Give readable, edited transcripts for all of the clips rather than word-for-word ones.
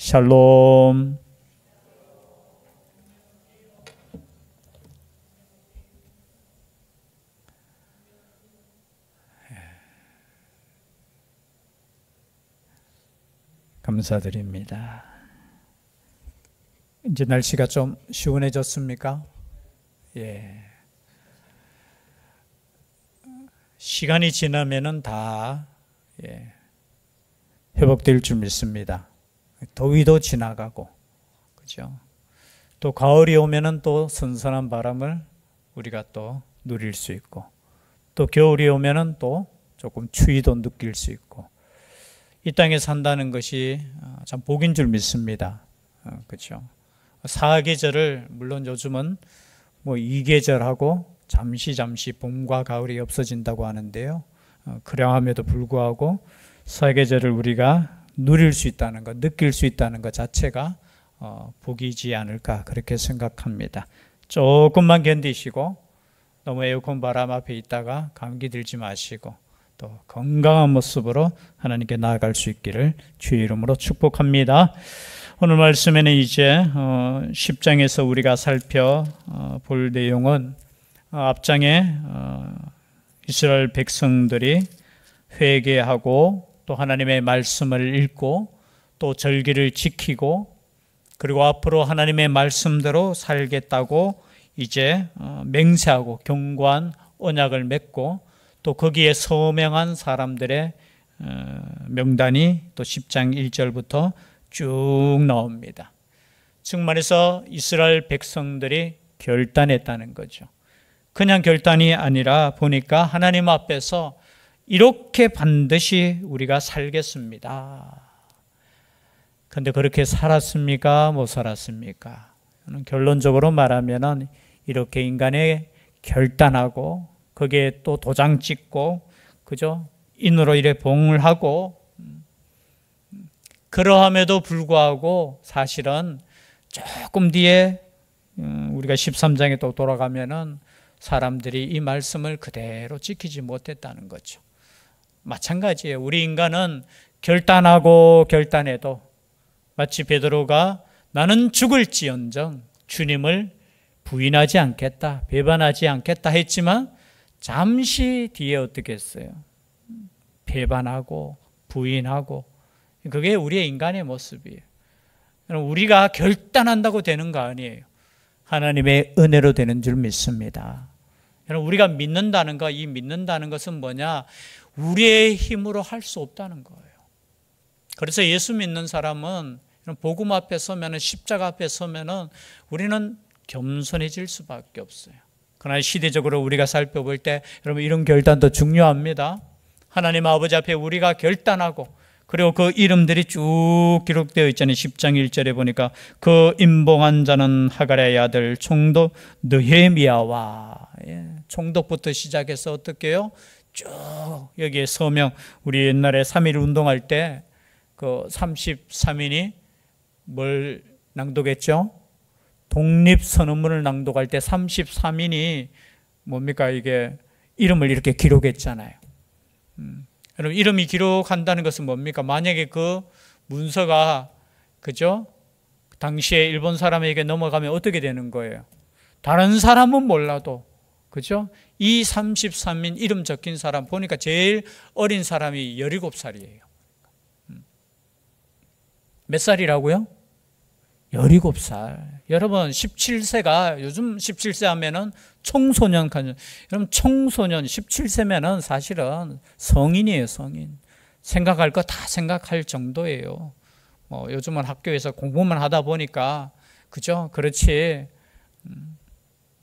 샬롬. 감사드립니다. 이제 날씨가 좀 시원해졌습니까? 예. 시간이 지나면은 다 회복될 줄 믿습니다. 더위도 지나가고, 그죠? 또 가을이 오면은 또 선선한 바람을 우리가 또 누릴 수 있고, 또 겨울이 오면은 또 조금 추위도 느낄 수 있고, 이 땅에 산다는 것이 참 복인 줄 믿습니다. 그렇죠? 사계절을 물론 요즘은 뭐 2계절하고 잠시 봄과 가을이 없어진다고 하는데요. 그러함에도 불구하고 사계절을 우리가 누릴 수 있다는 것, 느낄 수 있다는 것 자체가 복이지 않을까 그렇게 생각합니다. 조금만 견디시고 너무 에어컨 바람 앞에 있다가 감기 들지 마시고 또 건강한 모습으로 하나님께 나아갈 수 있기를 주의 이름으로 축복합니다. 오늘 말씀에는 이제 10장에서 우리가 살펴볼 내용은 앞장에 이스라엘 백성들이 회개하고 또 하나님의 말씀을 읽고 또 절기를 지키고 그리고 앞으로 하나님의 말씀대로 살겠다고 이제 맹세하고 견고한 언약을 맺고 또 거기에 서명한 사람들의 명단이 또 10장 1절부터 쭉 나옵니다. 즉 말해서 이스라엘 백성들이 결단했다는 거죠. 그냥 결단이 아니라 보니까 하나님 앞에서 이렇게 반드시 우리가 살겠습니다. 그런데 그렇게 살았습니까? 못 살았습니까? 결론적으로 말하면 이렇게 인간의 결단하고 거기에 또 도장 찍고 그죠? 인으로 이래 봉을 하고 그러함에도 불구하고 사실은 조금 뒤에 우리가 13장에 또 돌아가면은 사람들이 이 말씀을 그대로 지키지 못했다는 거죠. 마찬가지예요. 우리 인간은 결단하고 결단해도 마치 베드로가 나는 죽을지언정 주님을 부인하지 않겠다, 배반하지 않겠다 했지만 잠시 뒤에 어떻게 했어요? 배반하고 부인하고 그게 우리의 인간의 모습이에요. 우리가 결단한다고 되는 거 아니에요. 하나님의 은혜로 되는 줄 믿습니다. 우리가 믿는다는 거, 이 믿는다는 것은 뭐냐? 우리의 힘으로 할 수 없다는 거예요. 그래서 예수 믿는 사람은 복음 앞에 서면은 십자가 앞에 서면은 우리는 겸손해질 수밖에 없어요. 그러나 시대적으로 우리가 살펴볼 때 여러분 이런 결단도 중요합니다. 하나님 아버지 앞에 우리가 결단하고 그리고 그 이름들이 쭉 기록되어 있잖아요. 10장 1절에 보니까 그 임봉한 자는 하갈의 아들 총독 느헤미야와 총독부터 시작해서 어떻게 해요? 쭉 여기에 서명 우리 옛날에 3.1 운동할 때 그 33인이 뭘 낭독했죠? 독립선언문을 낭독할 때 33인이 뭡니까 이게 이름을 이렇게 기록했잖아요. 여러분 이름이 기록한다는 것은 뭡니까? 만약에 그 문서가 그죠? 당시에 일본 사람에게 넘어가면 어떻게 되는 거예요? 다른 사람은 몰라도 그죠? 이 33인 이름 적힌 사람 보니까 제일 어린 사람이 17살이에요. 몇 살이라고요? 17살. 여러분 17세가 요즘 17세 하면은 청소년, 여러분 청소년 17세면은 사실은 성인이에요, 성인. 생각할 거 다 생각할 정도예요. 요즘은 학교에서 공부만 하다 보니까 그죠? 그렇지.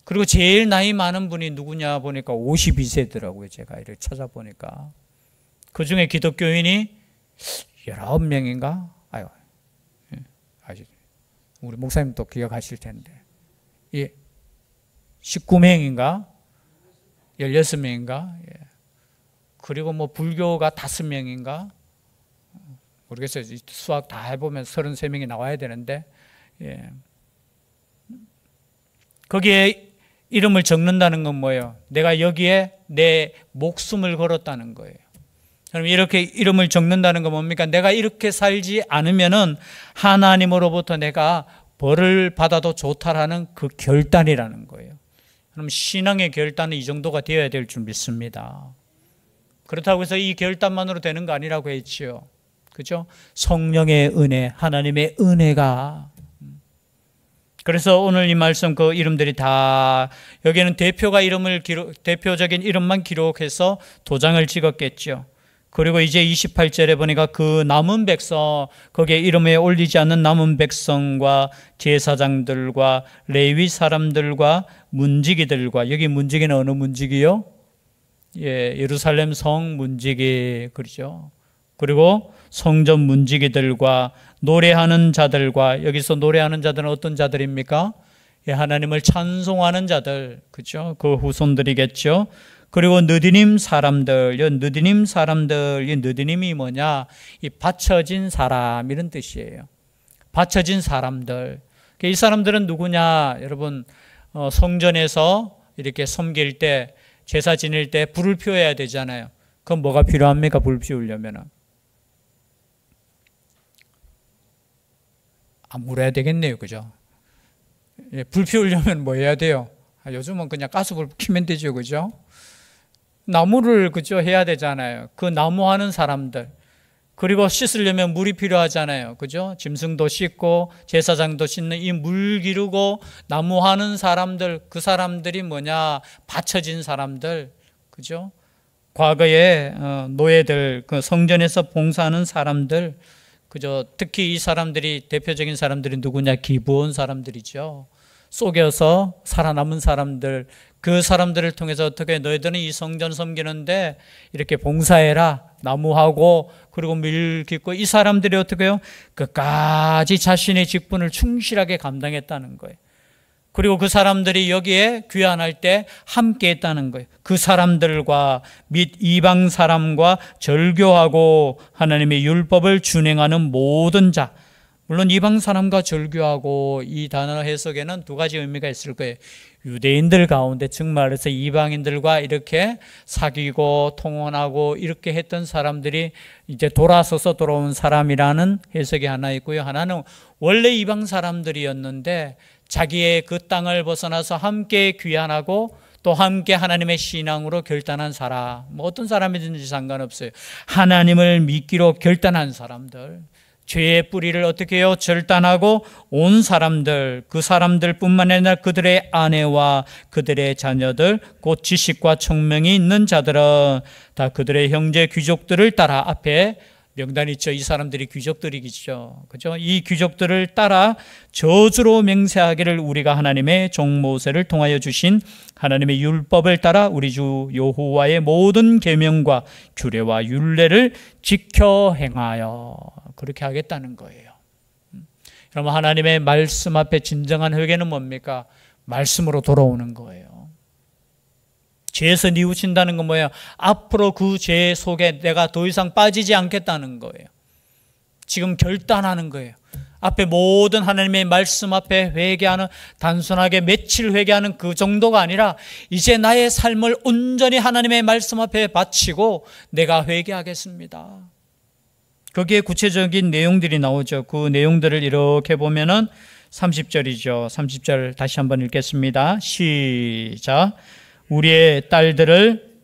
그리고 제일 나이 많은 분이 누구냐 보니까 52세더라고요. 제가 이를 찾아보니까. 그 중에 기독교인이 19명인가? 우리 목사님도 기억하실 텐데. 19명인가? 16명인가? 그리고 뭐 불교가 5명인가? 모르겠어요. 수학 다 해보면 33명이 나와야 되는데, 거기에 이름을 적는다는 건 뭐예요? 내가 여기에 내 목숨을 걸었다는 거예요. 그럼 이렇게 이름을 적는다는 건 뭡니까? 내가 이렇게 살지 않으면은 하나님으로부터 내가 벌을 받아도 좋다라는 그 결단이라는 거예요. 그럼 신앙의 결단은 이 정도가 되어야 될 줄 믿습니다. 그렇다고 해서 이 결단만으로 되는 거 아니라고 했지요. 그죠? 성령의 은혜, 하나님의 은혜가. 그래서 오늘 이 말씀 그 이름들이 다 여기는 대표적인 이름만 기록해서 도장을 찍었겠죠. 그리고 이제 28절에 보니까 그 남은 백성, 거기에 이름에 올리지 않는 남은 백성과 제사장들과 레위 사람들과 문지기들과, 여기 문지기는 어느 문지기요? 예, 예루살렘 성 문지기, 그렇죠. 그리고 성전 문지기들과 노래하는 자들과, 여기서 노래하는 자들은 어떤 자들입니까? 예, 하나님을 찬송하는 자들, 그렇죠. 그 후손들이겠죠. 그리고 느디님 사람들, 이 느디님이 뭐냐? 이 바쳐진 사람, 이런 뜻이에요. 바쳐진 사람들. 이 사람들은 누구냐? 여러분, 성전에서 이렇게 섬길 때, 제사 지낼 때 불을 피워야 되잖아요. 그럼 뭐가 필요합니까? 불 피우려면은. 물어야 되겠네요. 그죠? 예, 불 피우려면 뭐 해야 돼요? 요즘은 그냥 가스불 켜면 되죠. 그죠? 나무를 그죠 해야 되잖아요. 그 나무 하는 사람들. 그리고 씻으려면 물이 필요하잖아요. 그죠? 짐승도 씻고 제사장도 씻는 이 물 기르고 나무 하는 사람들, 그 사람들이 뭐냐? 바쳐진 사람들. 그죠? 과거에 노예들, 그 성전에서 봉사하는 사람들. 그죠? 특히 이 사람들이, 대표적인 사람들이 누구냐? 기브온 사람들이죠. 속여서 살아남은 사람들, 그 사람들을 통해서 어떻게 너희들은 이 성전 섬기는데 이렇게 봉사해라, 나무하고 그리고 밀 깃고, 이 사람들이 어떻게 해요? 끝까지 자신의 직분을 충실하게 감당했다는 거예요. 그리고 그 사람들이 여기에 귀환할 때 함께 했다는 거예요. 그 사람들과 및 이방 사람과 절교하고 하나님의 율법을 준행하는 모든 자. 물론 이방 사람과 절교하고, 이 단어 해석에는 두 가지 의미가 있을 거예요. 유대인들 가운데, 즉 말해서 이방인들과 이렇게 사귀고 통혼하고 이렇게 했던 사람들이 이제 돌아서서 돌아온 사람이라는 해석이 하나 있고요. 하나는 원래 이방 사람들이었는데 자기의 그 땅을 벗어나서 함께 귀환하고 또 함께 하나님의 신앙으로 결단한 사람, 뭐 어떤 사람이든지 상관없어요. 하나님을 믿기로 결단한 사람들, 죄의 뿌리를 어떻게 해요? 절단하고 온 사람들, 그 사람들 뿐만 아니라 그들의 아내와 그들의 자녀들, 곧 지식과 청명이 있는 자들은 다 그들의 형제 귀족들을 따라, 앞에 명단이 있죠. 이 사람들이 귀족들이겠죠. 그죠? 이 귀족들을 따라 저주로 맹세하기를 우리가 하나님의 종 모세를 통하여 주신 하나님의 율법을 따라 우리 주 여호와의 모든 계명과 규례와 율례를 지켜 행하여, 그렇게 하겠다는 거예요. 여러분, 하나님의 말씀 앞에 진정한 회개는 뭡니까? 말씀으로 돌아오는 거예요. 죄에서 뉘우친다는 건 뭐예요? 앞으로 그 죄 속에 내가 더 이상 빠지지 않겠다는 거예요. 지금 결단하는 거예요. 앞에 모든 하나님의 말씀 앞에 회개하는, 단순하게 며칠 회개하는 그 정도가 아니라 이제 나의 삶을 온전히 하나님의 말씀 앞에 바치고 내가 회개하겠습니다. 거기에 구체적인 내용들이 나오죠. 그 내용들을 이렇게 보면은 30절이죠. 30절 다시 한번 읽겠습니다. 시작. 우리의 딸들을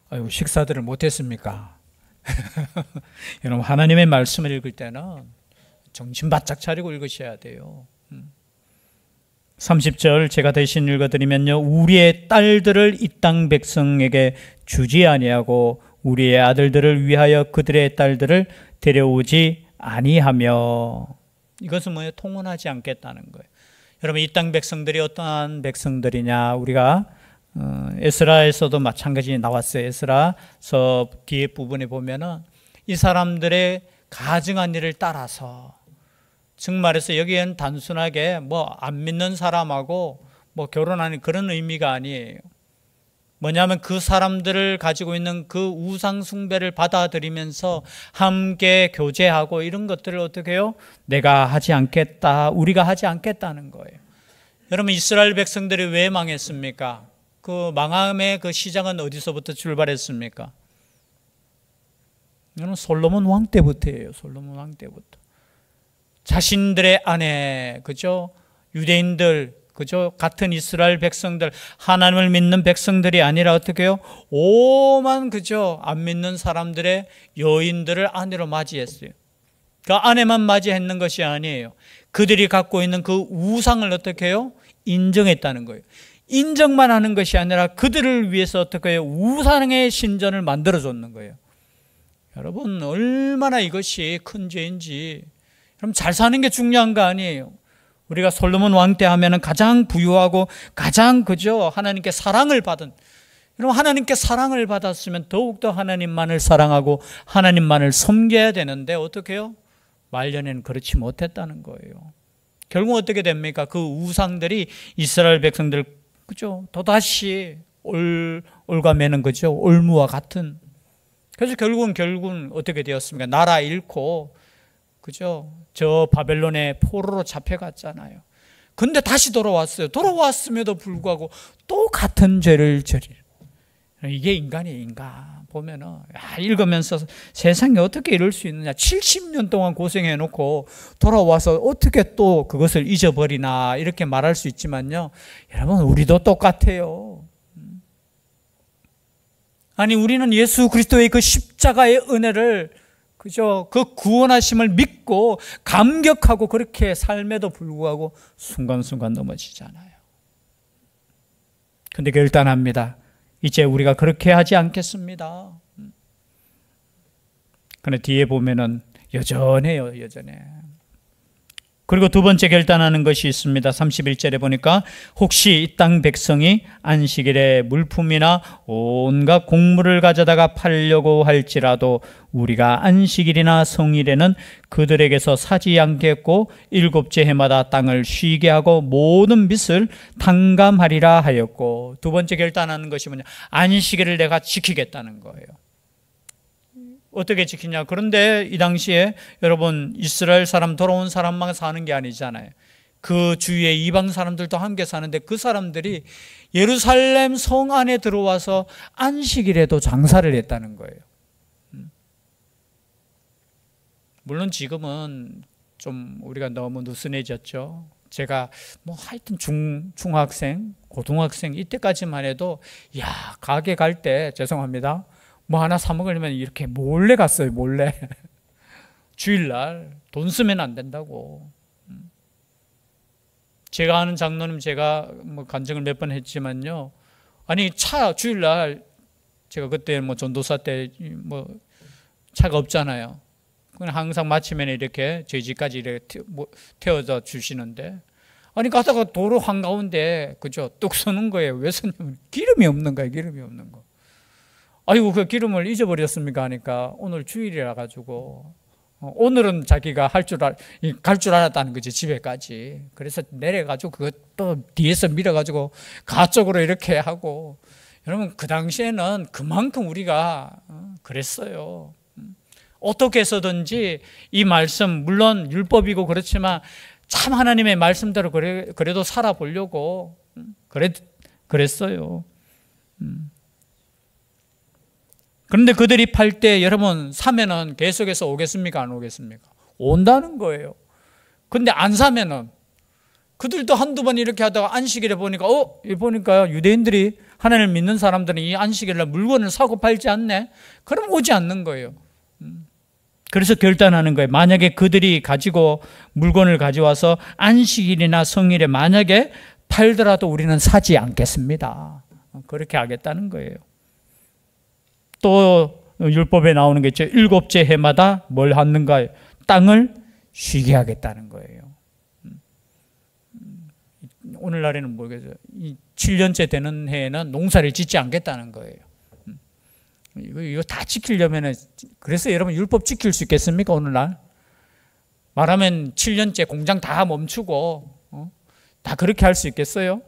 아이고, 식사들을 못했습니까? 여러분, 하나님의 말씀을 읽을 때는 정신 바짝 차리고 읽으셔야 돼요. 30절 제가 대신 읽어드리면요. 우리의 딸들을 이 땅 백성에게 주지 아니하고 우리의 아들들을 위하여 그들의 딸들을 데려오지 아니하며. 이것은 뭐예요? 통혼하지 않겠다는 거예요. 여러분, 이 땅 백성들이 어떠한 백성들이냐? 우리가 에스라에서도 마찬가지 나왔어요. 에스라서 뒤에 부분에 보면은 이 사람들의 가증한 일을 따라서, 즉 말해서 여기에는 단순하게 뭐 안 믿는 사람하고 뭐 결혼하는 그런 의미가 아니에요. 뭐냐면 그 사람들을 가지고 있는 그 우상 숭배를 받아들이면서 함께 교제하고 이런 것들을 어떻게 해요? 내가 하지 않겠다, 우리가 하지 않겠다는 거예요. 여러분 이스라엘 백성들이 왜 망했습니까? 그 망함의 그 시작은 어디서부터 출발했습니까? 이거는 솔로몬 왕 때부터예요. 솔로몬 왕 때부터. 자신들의 아내, 그죠? 유대인들, 그죠? 같은 이스라엘 백성들, 하나님을 믿는 백성들이 아니라 어떻게 해요? 오만, 그죠? 안 믿는 사람들의 여인들을 아내로 맞이했어요. 그 아내만 맞이했는 것이 아니에요. 그들이 갖고 있는 그 우상을 어떻게 해요? 인정했다는 거예요. 인정만 하는 것이 아니라 그들을 위해서 어떻게 해요? 우상의 신전을 만들어줬는 거예요. 여러분 얼마나 이것이 큰 죄인지. 그럼 잘 사는 게 중요한 거 아니에요. 우리가 솔로몬 왕 때 하면은 가장 부유하고 가장 그죠? 하나님께 사랑을 받은. 여러분 하나님께 사랑을 받았으면 더욱더 하나님만을 사랑하고 하나님만을 섬겨야 되는데 어떻게 해요? 말년에는 그렇지 못했다는 거예요. 결국 어떻게 됩니까? 그 우상들이 이스라엘 백성들 그죠? 또다시 올가매는 거죠. 올무와 같은. 그래서 결국은 어떻게 되었습니까? 나라 잃고 그죠? 저 바벨론의 포로로 잡혀갔잖아요. 근데 다시 돌아왔어요. 돌아왔음에도 불구하고 또 같은 죄를 저리는. 이게 인간이에요, 인간. 보면은, 읽으면서 세상에 어떻게 이럴 수 있느냐. 70년 동안 고생해놓고 돌아와서 어떻게 또 그것을 잊어버리나. 이렇게 말할 수 있지만요. 여러분, 우리도 똑같아요. 아니, 우리는 예수 그리스도의 그 십자가의 은혜를, 그죠? 그 구원하심을 믿고 감격하고 그렇게 삶에도 불구하고 순간순간 넘어지잖아요. 근데 결단합니다. 이제 우리가 그렇게 하지 않겠습니다. 그런데 뒤에 보면은 여전해요, 여전해. 그리고 두 번째 결단하는 것이 있습니다. 31절에 보니까 혹시 이 땅 백성이 안식일에 물품이나 온갖 곡물을 가져다가 팔려고 할지라도 우리가 안식일이나 성일에는 그들에게서 사지 않겠고 일곱째 해마다 땅을 쉬게 하고 모든 빚을 탕감하리라 하였고, 두 번째 결단하는 것이 뭐냐? 안식일을 내가 지키겠다는 거예요. 어떻게 지키냐? 그런데 이 당시에 여러분 이스라엘 사람 돌아온 사람만 사는 게 아니잖아요. 그 주위에 이방 사람들도 함께 사는데 그 사람들이 예루살렘 성 안에 들어와서 안식일에도 장사를 했다는 거예요. 물론 지금은 좀 우리가 너무 느슨해졌죠. 제가 뭐 하여튼 중학생, 고등학생 이때까지만 해도 가게 갈 때 죄송합니다. 뭐 하나 사 먹으려면 이렇게 몰래 갔어요, 몰래. 주일날 돈 쓰면 안 된다고. 제가 아는 장로님, 제가 뭐 간증을 몇 번 했지만요. 아니, 주일날, 제가 그때 뭐 전도사 때 뭐 차가 없잖아요. 그냥 항상 마치면 이렇게 저희 집까지 이렇게 태워다 주시는데, 아니, 가다가 도로 한가운데, 그죠? 뚝 서는 거예요. 왜 서냐면 기름이 없는 거예요, 기름이 없는 거. 아이고, 그 기름을 잊어버렸습니까? 하니까 오늘 주일이라 가지고 오늘은 자기가 갈 줄 알았다는 거지, 집에까지. 그래서 내려가지고 그것도 뒤에서 밀어가지고 가쪽으로 이렇게 하고. 여러분 그 당시에는 그만큼 우리가 그랬어요. 어떻게 해서든지 이 말씀, 물론 율법이고 그렇지만 참 하나님의 말씀대로 그래도 살아보려고 그랬어요. 그런데 그들이 팔 때 여러분 사면은 계속해서 오겠습니까? 안 오겠습니까? 온다는 거예요. 근데 안 사면은 그들도 한두 번 이렇게 하다가 안식일에 보니까 보니까 유대인들이 하나님을 믿는 사람들은 이 안식일날 물건을 사고 팔지 않네? 그럼 오지 않는 거예요. 그래서 결단하는 거예요. 만약에 그들이 가지고 물건을 가져와서 안식일이나 성일에 만약에 팔더라도 우리는 사지 않겠습니다. 그렇게 하겠다는 거예요. 또 율법에 나오는 게 있죠. 일곱째 해마다 뭘 하는가? 땅을 쉬게 하겠다는 거예요. 오늘날에는 뭐겠어요? 이 7년째 되는 해에는 농사를 짓지 않겠다는 거예요. 이거 다 지키려면은, 그래서 여러분 율법 지킬 수 있겠습니까? 오늘날 말하면 7년째 공장 다 멈추고 다 그렇게 할 수 있겠어요?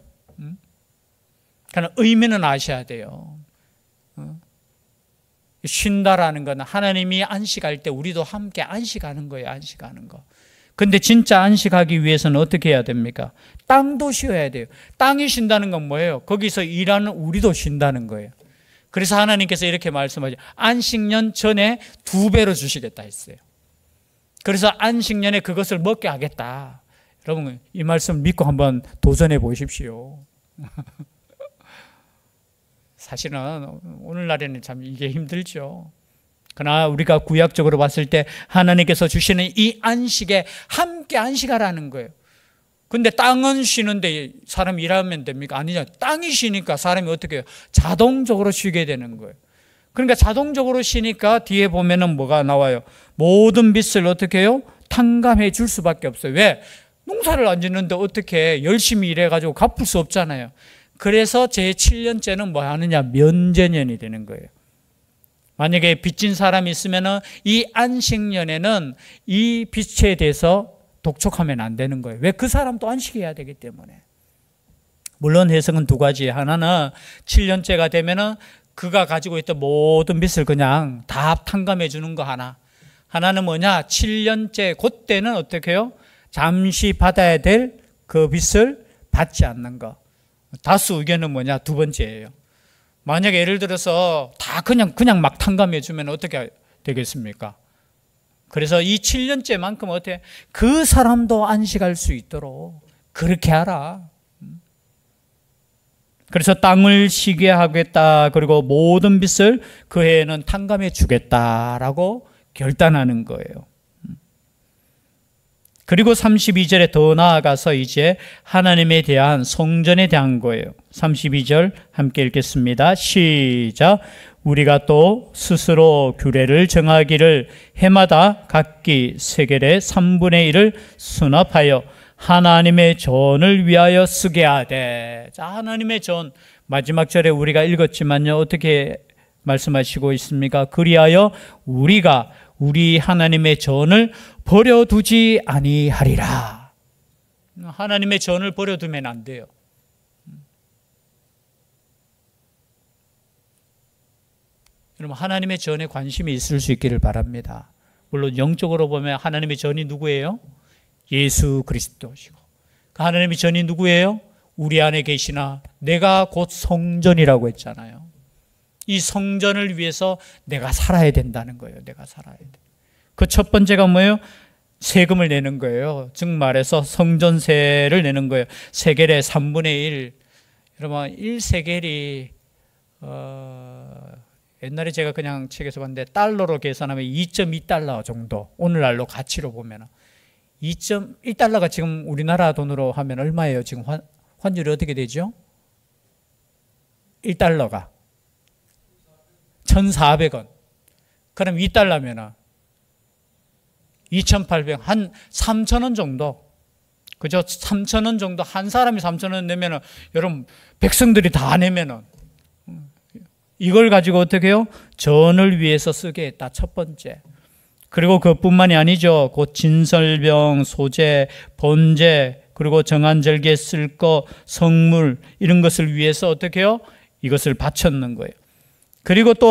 그러나 의미는 아셔야 돼요. 쉰다라는 건 하나님이 안식할 때 우리도 함께 안식하는 거예요. 안식하는 거. 근데 진짜 안식하기 위해서는 어떻게 해야 됩니까? 땅도 쉬어야 돼요. 땅이 쉰다는 건 뭐예요? 거기서 일하는 우리도 쉰다는 거예요. 그래서 하나님께서 이렇게 말씀하죠. 안식년 전에 2배로 주시겠다 했어요. 그래서 안식년에 그것을 먹게 하겠다. 여러분, 이 말씀 믿고 한번 도전해 보십시오. 사실은 오늘날에는 참 이게 힘들죠. 그러나 우리가 구약적으로 봤을 때 하나님께서 주시는 이 안식에 함께 안식하라는 거예요. 근데 땅은 쉬는데 사람이 일하면 됩니까? 아니죠. 땅이 쉬니까 사람이 어떻게 해요? 자동적으로 쉬게 되는 거예요. 그러니까 자동적으로 쉬니까 뒤에 보면은 뭐가 나와요? 모든 빚을 어떻게 해요? 탕감해 줄 수밖에 없어요. 왜? 농사를 안 짓는데 어떻게 열심히 일해가지고 갚을 수 없잖아요. 그래서 제7년째는 뭐 하느냐? 면제년이 되는 거예요. 만약에 빚진 사람이 있으면 이 안식년에는 이 빚에 대해서 독촉하면 안 되는 거예요. 왜? 그 사람도 안식해야 되기 때문에. 물론 해석은 2가지. 하나는 7년째가 되면 그가 가지고 있던 모든 빚을 그냥 다 탕감해 주는 거 하나. 하나는 뭐냐? 7년째 그때는 어떻게 해요? 잠시 받아야 될 그 빚을 받지 않는 거. 다수 의견은 뭐냐? 2번째예요. 만약에 예를 들어서 다 그냥 막 탕감해 주면 어떻게 되겠습니까? 그래서 이 7년째만큼 어떻게 그 사람도 안식할 수 있도록 그렇게 하라. 그래서 땅을 쉬게 하겠다. 그리고 모든 빚을 그 해에는 탕감해 주겠다라고 결단하는 거예요. 그리고 32절에 더 나아가서 이제 하나님에 대한 성전에 대한 거예요. 32절 함께 읽겠습니다. 시작. 우리가 또 스스로 규례를 정하기를 해마다 각기 세겔의 3분의 1을 수납하여 하나님의 전을 위하여 쓰게 하되. 자, 하나님의 전, 마지막 절에 우리가 읽었지만요, 어떻게 말씀하시고 있습니까? 그리하여 우리가 우리 하나님의 전을 버려두지 아니하리라. 하나님의 전을 버려두면 안 돼요. 여러분, 하나님의 전에 관심이 있을 수 있기를 바랍니다. 물론 영적으로 보면 하나님의 전이 누구예요? 예수 그리스도시고, 그 하나님의 전이 누구예요? 우리 안에 계시나 내가 곧 성전이라고 했잖아요. 이 성전을 위해서 내가 살아야 된다는 거예요. 내가 살아야 돼. 그 첫 번째가 뭐예요? 세금을 내는 거예요. 즉 말해서 성전세를 내는 거예요. 세겔의 3분의 1. 여러분, 1세겔이 옛날에 제가 그냥 책에서 봤는데 달러로 계산하면 2.2달러 정도. 오늘날로 가치로 보면 2.1달러가 지금 우리나라 돈으로 하면 얼마예요? 지금 환율이 어떻게 되죠? 1달러가 1,400원. 그럼 2달러면 2,800원, 한 3,000원 정도. 그죠? 3,000원 정도. 한 사람이 3,000원 내면은, 여러분, 백성들이 다 내면은, 이걸 가지고 어떻게 해요? 전을 위해서 쓰게 했다. 첫 번째. 그리고 그뿐만이 아니죠. 곧 진설병, 소재, 번제, 그리고 정한절개 쓸 거, 성물, 이런 것을 위해서 어떻게 해요? 이것을 바쳤는 거예요. 그리고 또